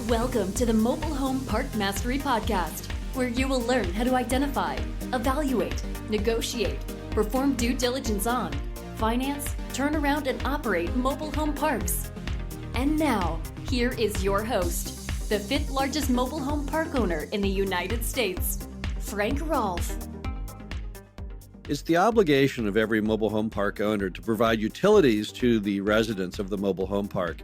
Welcome to the Mobile Home Park Mastery Podcast, where you will learn how to identify, evaluate, negotiate, perform due diligence on, finance, turn around, and operate mobile home parks. And now, here is your host, the fifth largest mobile home park owner in the United States, Frank Rolfe. It's the obligation of every mobile home park owner to provide utilities to the residents of the mobile home park.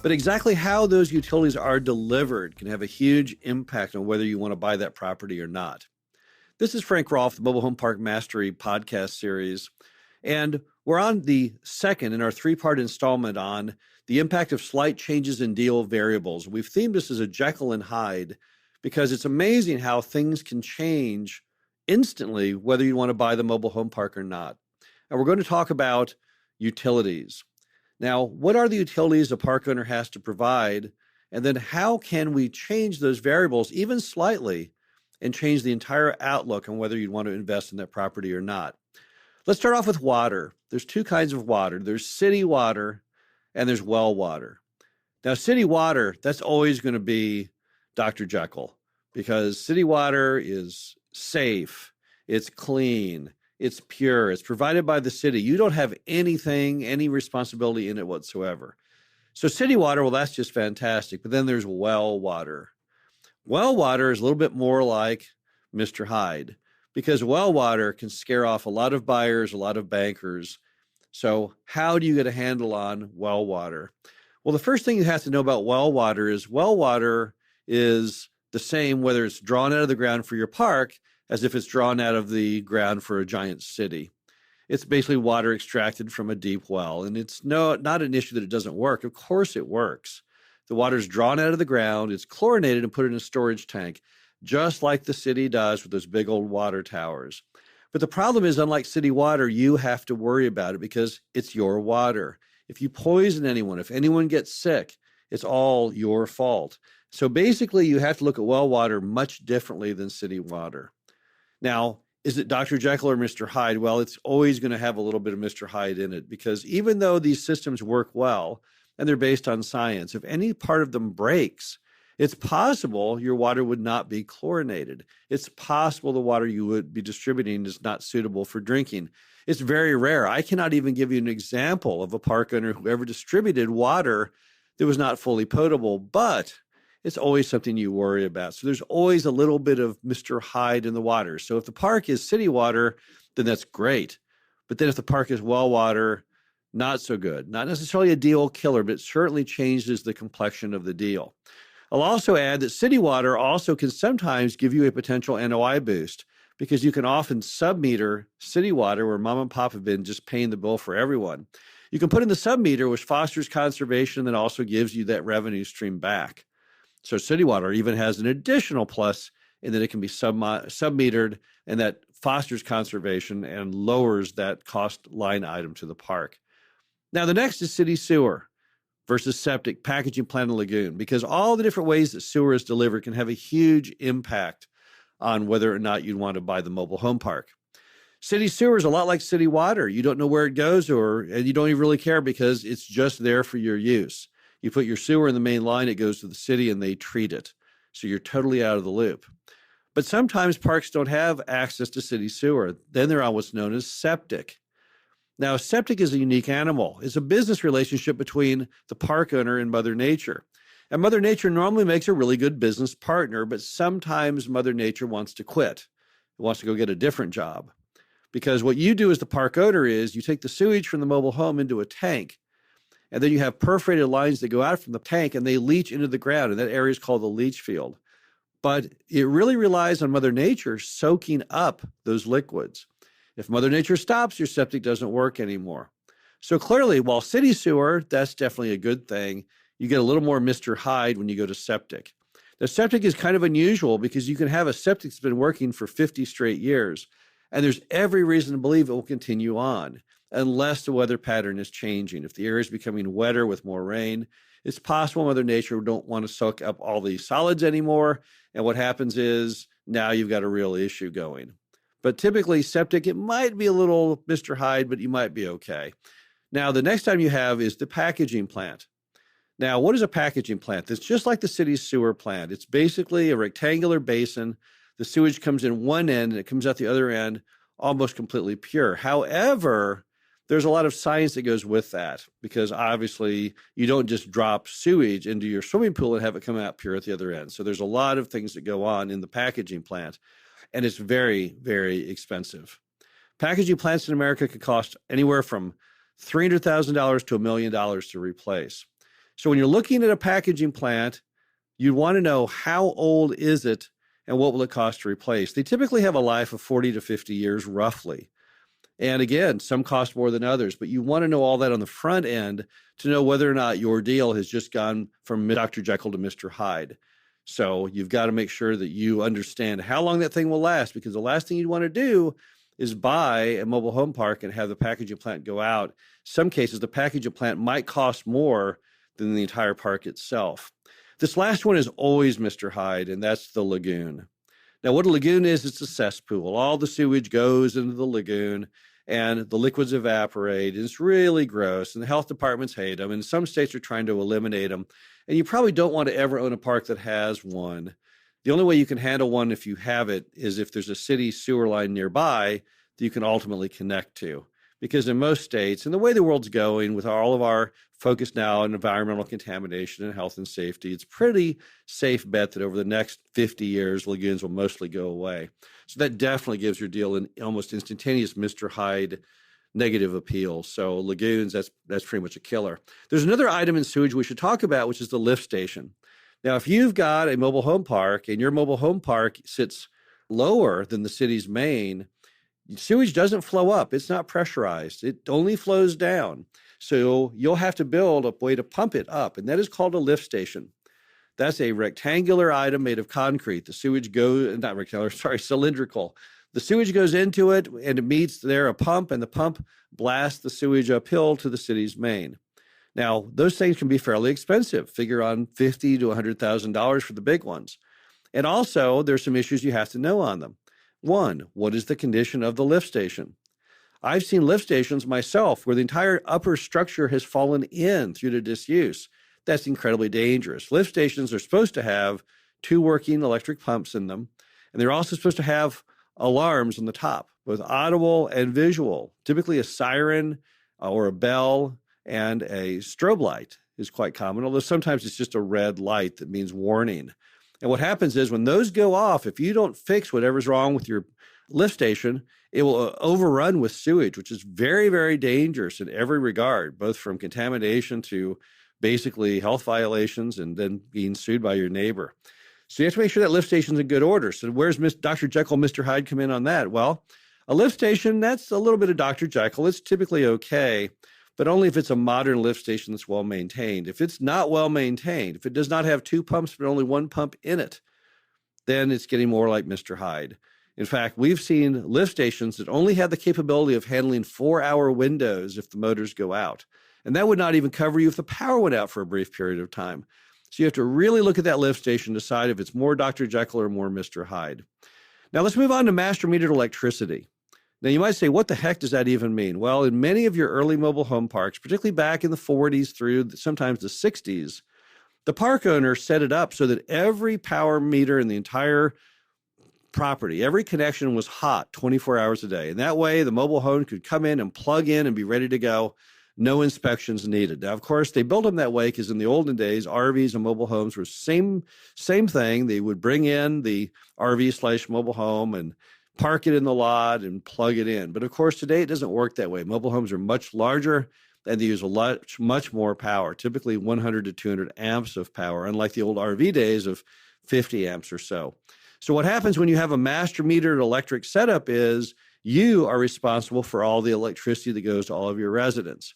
But exactly how those utilities are delivered can have a huge impact on whether you want to buy that property or not. This is Frank Rolfe, the Mobile Home Park Mastery podcast series, and we're on the second in our three-part installment on the impact of slight changes in deal variables. We've themed this as a Jekyll and Hyde because it's amazing how things can change instantly whether you want to buy the mobile home park or not. And we're going to talk about utilities. Now, what are the utilities a park owner has to provide? And then how can we change those variables even slightly and change the entire outlook on whether you'd want to invest in that property or not? Let's start off with water. There's two kinds of water. There's city water and there's well water. Now, city water, that's always going to be Dr. Jekyll because city water is safe, it's clean, it's pure, it's provided by the city. You don't have any responsibility in it whatsoever. So city water, well, that's just fantastic. But then there's well water. Well water is a little bit more like Mr. Hyde because well water can scare off a lot of buyers, a lot of bankers. So how do you get a handle on well water? Well, the first thing you have to know about well water is the same whether it's drawn out of the ground for your park as if it's drawn out of the ground for a giant city. It's basically water extracted from a deep well, and it's not an issue that it doesn't work. Of course it works. The water's drawn out of the ground, it's chlorinated and put in a storage tank, just like the city does with those big old water towers. But the problem is, unlike city water, you have to worry about it because it's your water. If you poison anyone, if anyone gets sick, it's all your fault. So basically, you have to look at well water much differently than city water. Now, is it Dr. Jekyll or Mr. Hyde? Well, it's always going to have a little bit of Mr. Hyde in it because even though these systems work well and they're based on science, if any part of them breaks, it's possible your water would not be chlorinated. It's possible the water you would be distributing is not suitable for drinking. It's very rare. I cannot even give you an example of a park owner who ever distributed water that was not fully potable, but it's always something you worry about. So there's always a little bit of Mr. Hyde in the water. So if the park is city water, then that's great. But then if the park is well water, not so good. Not necessarily a deal killer, but it certainly changes the complexion of the deal. I'll also add that city water also can sometimes give you a potential NOI boost because you can often submeter city water where mom and pop have been just paying the bill for everyone. You can put in the submeter, which fosters conservation and also gives you that revenue stream back. So city water even has an additional plus in that it can be submetered, and that fosters conservation and lowers that cost line item to the park. Now, the next is city sewer versus septic, packaging plant, and lagoon, because all the different ways that sewer is delivered can have a huge impact on whether or not you'd want to buy the mobile home park. City sewer is a lot like city water. You don't know where it goes, and you don't even really care because it's just there for your use. You put your sewer in the main line, it goes to the city and they treat it. So you're totally out of the loop. But sometimes parks don't have access to city sewer. Then they're on what's known as septic. Now, septic is a unique animal. It's a business relationship between the park owner and Mother Nature. And Mother Nature normally makes a really good business partner, but sometimes Mother Nature wants to quit. It wants to go get a different job. Because what you do as the park owner is you take the sewage from the mobile home into a tank, and then you have perforated lines that go out from the tank and they leach into the ground. And that area is called the leach field. But it really relies on Mother Nature soaking up those liquids. If Mother Nature stops, your septic doesn't work anymore. So clearly, while city sewer, that's definitely a good thing. You get a little more Mr. Hyde when you go to septic. The septic is kind of unusual because you can have a septic that's been working for 50 straight years. And there's every reason to believe it will continue on, unless the weather pattern is changing. If the area is becoming wetter with more rain, it's possible Mother Nature don't want to soak up all the solids anymore. And what happens is now you've got a real issue going. But typically septic, it might be a little Mr. Hyde, but you might be okay. Now, the next time you have is the packaging plant. Now, what is a packaging plant? It's just like the city's sewer plant. It's basically a rectangular basin. The sewage comes in one end and it comes out the other end almost completely pure. However, there's a lot of science that goes with that because obviously you don't just drop sewage into your swimming pool and have it come out pure at the other end. So there's a lot of things that go on in the packaging plant, and it's very, very expensive. Packaging plants in America could cost anywhere from $300,000 to $1 million to replace. So when you're looking at a packaging plant, you want to know how old is it and what will it cost to replace. They typically have a life of 40 to 50 years roughly. And again, some cost more than others, but you want to know all that on the front end to know whether or not your deal has just gone from Dr. Jekyll to Mr. Hyde. So you've got to make sure that you understand how long that thing will last, because the last thing you want to do is buy a mobile home park and have the packaging plant go out. Some cases, the packaging plant might cost more than the entire park itself. This last one is always Mr. Hyde, and that's the lagoon. Now, what a lagoon is, it's a cesspool. All the sewage goes into the lagoon, and the liquids evaporate. It's really gross, and the health departments hate them, and some states are trying to eliminate them. And you probably don't want to ever own a park that has one. The only way you can handle one if you have it is if there's a city sewer line nearby that you can ultimately connect to. Because in most states, and the way the world's going with all of our focus now on environmental contamination and health and safety, it's a pretty safe bet that over the next 50 years, lagoons will mostly go away. So that definitely gives your deal an almost instantaneous Mr. Hyde negative appeal. So lagoons, that's pretty much a killer. There's another item in sewage we should talk about, which is the lift station. Now, if you've got a mobile home park and your mobile home park sits lower than the city's main, sewage doesn't flow up. It's not pressurized. It only flows down. So you'll have to build a way to pump it up, and that is called a lift station. That's a rectangular item made of concrete. The sewage goes, not rectangular, sorry, cylindrical. The sewage goes into it, and it meets there a pump, and the pump blasts the sewage uphill to the city's main. Now, those things can be fairly expensive. Figure on $50,000 to $100,000 for the big ones. And also, there's some issues you have to know on them. One, what is the condition of the lift station? I've seen lift stations myself where the entire upper structure has fallen in through the disuse. That's incredibly dangerous. Lift stations are supposed to have 2 working electric pumps in them, and they're also supposed to have alarms on the top, both audible and visual. Typically a siren or a bell and a strobe light is quite common, although sometimes it's just a red light that means warning. And what happens is when those go off, if you don't fix whatever's wrong with your lift station, it will overrun with sewage, which is very, very dangerous in every regard, both from contamination to basically health violations and then being sued by your neighbor. So you have to make sure that lift station's in good order. So where's Dr. Jekyll, Mr. Hyde come in on that? Well, a lift station, that's a little bit of Dr. Jekyll. It's typically okay, but only if it's a modern lift station that's well maintained. If it's not well maintained, if it does not have 2 pumps but only 1 pump in it, then it's getting more like Mr. Hyde. In fact, we've seen lift stations that only have the capability of handling 4-hour windows if the motors go out. And that would not even cover you if the power went out for a brief period of time. So you have to really look at that lift station, decide if it's more Dr. Jekyll or more Mr. Hyde. Now let's move on to master metered electricity. Now you might say, what the heck does that even mean? Well, in many of your early mobile home parks, particularly back in the 40s through sometimes the 60s, the park owner set it up so that every power meter in the entire property, every connection was hot 24 hours a day. And that way the mobile home could come in and plug in and be ready to go. No inspections needed. Now, of course, they built them that way because in the olden days, RVs and mobile homes were same thing. They would bring in the RV/mobile home and park it in the lot and plug it in. But of course, today it doesn't work that way. Mobile homes are much larger and they use much more power, typically 100 to 200 amps of power, unlike the old RV days of 50 amps or so. So what happens when you have a master metered electric setup is you are responsible for all the electricity that goes to all of your residents.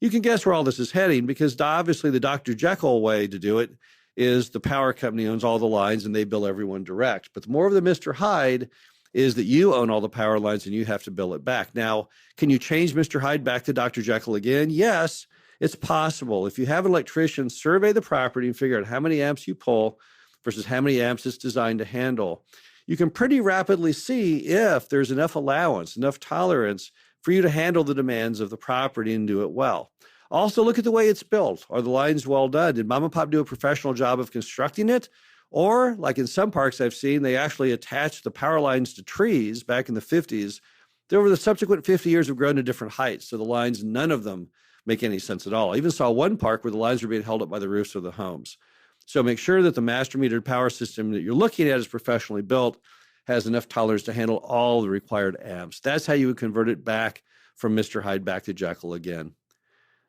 You can guess where all this is heading because obviously the Dr. Jekyll way to do it is the power company owns all the lines and they bill everyone direct. But the more of the Mr. Hyde is that you own all the power lines and you have to bill it back. Now, can you change Mr. Hyde back to Dr. Jekyll again? Yes, it's possible. If you have an electrician survey the property and figure out how many amps you pull versus how many amps it's designed to handle, you can pretty rapidly see if there's enough allowance, enough tolerance for you to handle the demands of the property and do it well. Also, look at the way it's built. Are the lines well done? Did Mom and Pop do a professional job of constructing it? Or, like in some parks I've seen, they actually attached the power lines to trees back in the 50s. They, over the subsequent 50 years, have grown to different heights. So the lines, none of them make any sense at all. I even saw one park where the lines were being held up by the roofs of the homes. So make sure that the master metered power system that you're looking at is professionally built, has enough tolerance to handle all the required amps. That's how you would convert it back from Mr. Hyde back to Jekyll again.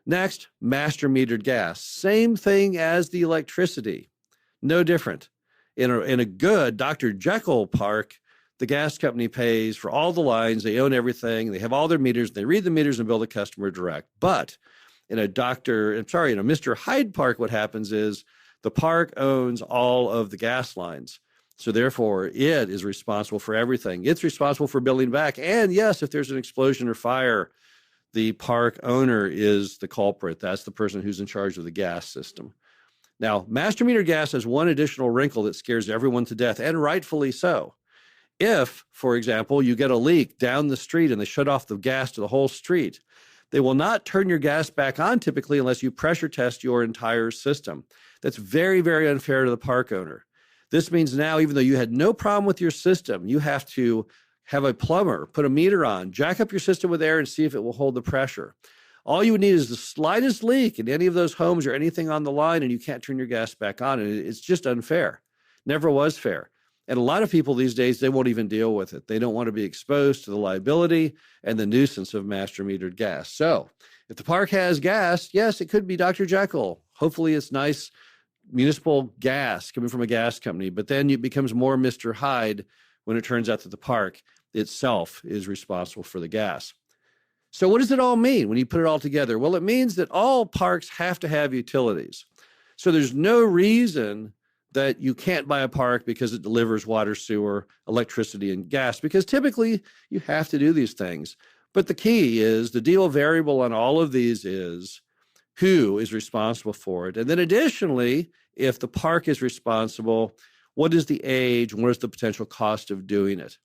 Next, master metered gas. Same thing as the electricity. No different. In a good Dr. Jekyll park, the gas company pays for all the lines. They own everything. They have all their meters. They read the meters and bill the customer direct. But in a Mr. Hyde park, what happens is the park owns all of the gas lines. So therefore, it is responsible for everything. It's responsible for billing back. And yes, if there's an explosion or fire, the park owner is the culprit. That's the person who's in charge of the gas system. Now, master meter gas has one additional wrinkle that scares everyone to death, and rightfully so. If, for example, you get a leak down the street and they shut off the gas to the whole street, they will not turn your gas back on typically unless you pressure test your entire system. That's very, very unfair to the park owner. This means now, even though you had no problem with your system, you have to have a plumber put a meter on, jack up your system with air and see if it will hold the pressure. All you would need is the slightest leak in any of those homes or anything on the line, and you can't turn your gas back on. And it's just unfair. Never was fair. And a lot of people these days, they won't even deal with it. They don't want to be exposed to the liability and the nuisance of master metered gas. So if the park has gas, yes, it could be Dr. Jekyll. Hopefully it's nice municipal gas coming from a gas company, but then it becomes more Mr. Hyde when it turns out that the park itself is responsible for the gas. So what does it all mean when you put it all together? Well, it means that all parks have to have utilities. So there's no reason that you can't buy a park because it delivers water, sewer, electricity, and gas, because typically you have to do these things. But the key is the deal variable on all of these is who is responsible for it. And then additionally, if the park is responsible, what is the age and what is the potential cost of doing it?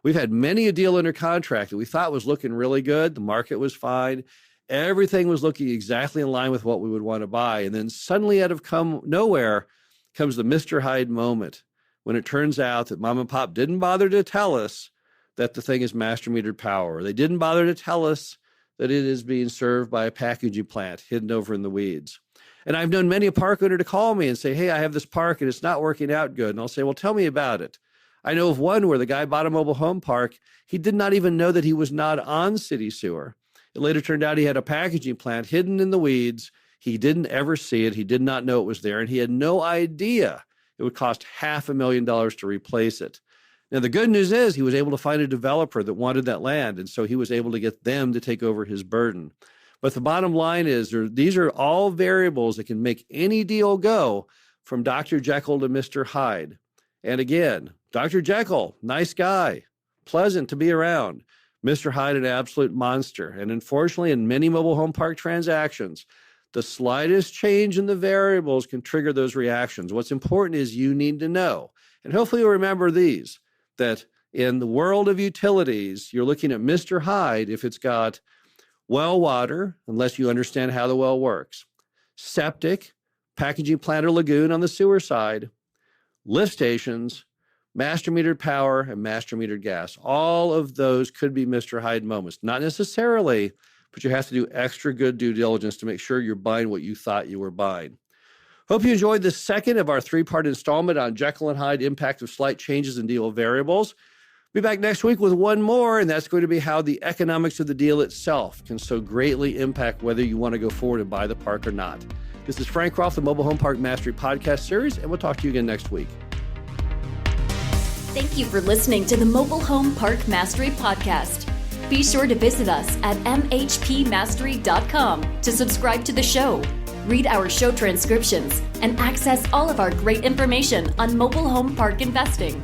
We've had many a deal under contract that we thought was looking really good. The market was fine. Everything was looking exactly in line with what we would want to buy. And then suddenly out of nowhere comes the Mr. Hyde moment when it turns out that Mom and Pop didn't bother to tell us that the thing is master metered power. They didn't bother to tell us that it is being served by a packaging plant hidden over in the weeds. And I've known many a park owner to call me and say, hey, I have this park and it's not working out good. And I'll say, well, tell me about it. I know of one where the guy bought a mobile home park. He did not even know that he was not on city sewer. It later turned out he had a packaging plant hidden in the weeds. He didn't ever see it. He did not know it was there. And he had no idea it would cost $500,000 to replace it. Now, the good news is he was able to find a developer that wanted that land. And so he was able to get them to take over his burden. But the bottom line is these are all variables that can make any deal go from Dr. Jekyll to Mr. Hyde. And again, Dr. Jekyll, nice guy, pleasant to be around. Mr. Hyde, an absolute monster. And unfortunately, in many mobile home park transactions, the slightest change in the variables can trigger those reactions. What's important is you need to know, and hopefully you'll remember these, that in the world of utilities, you're looking at Mr. Hyde if it's got well water, unless you understand how the well works, septic, packaging plant or lagoon on the sewer side, lift stations, master metered power, and master metered gas. All of those could be Mr. Hyde moments. Not necessarily, but you have to do extra good due diligence to make sure you're buying what you thought you were buying. Hope you enjoyed this second of our three-part installment on Jekyll and Hyde, impact of slight changes in deal variables. Be back next week with one more, and that's going to be how the economics of the deal itself can so greatly impact whether you want to go forward and buy the park or not. This is Frank Rolfe, the Mobile Home Park Mastery Podcast Series, and we'll talk to you again next week. Thank you for listening to the Mobile Home Park Mastery Podcast. Be sure to visit us at mhpmastery.com to subscribe to the show, read our show transcriptions, and access all of our great information on mobile home park investing.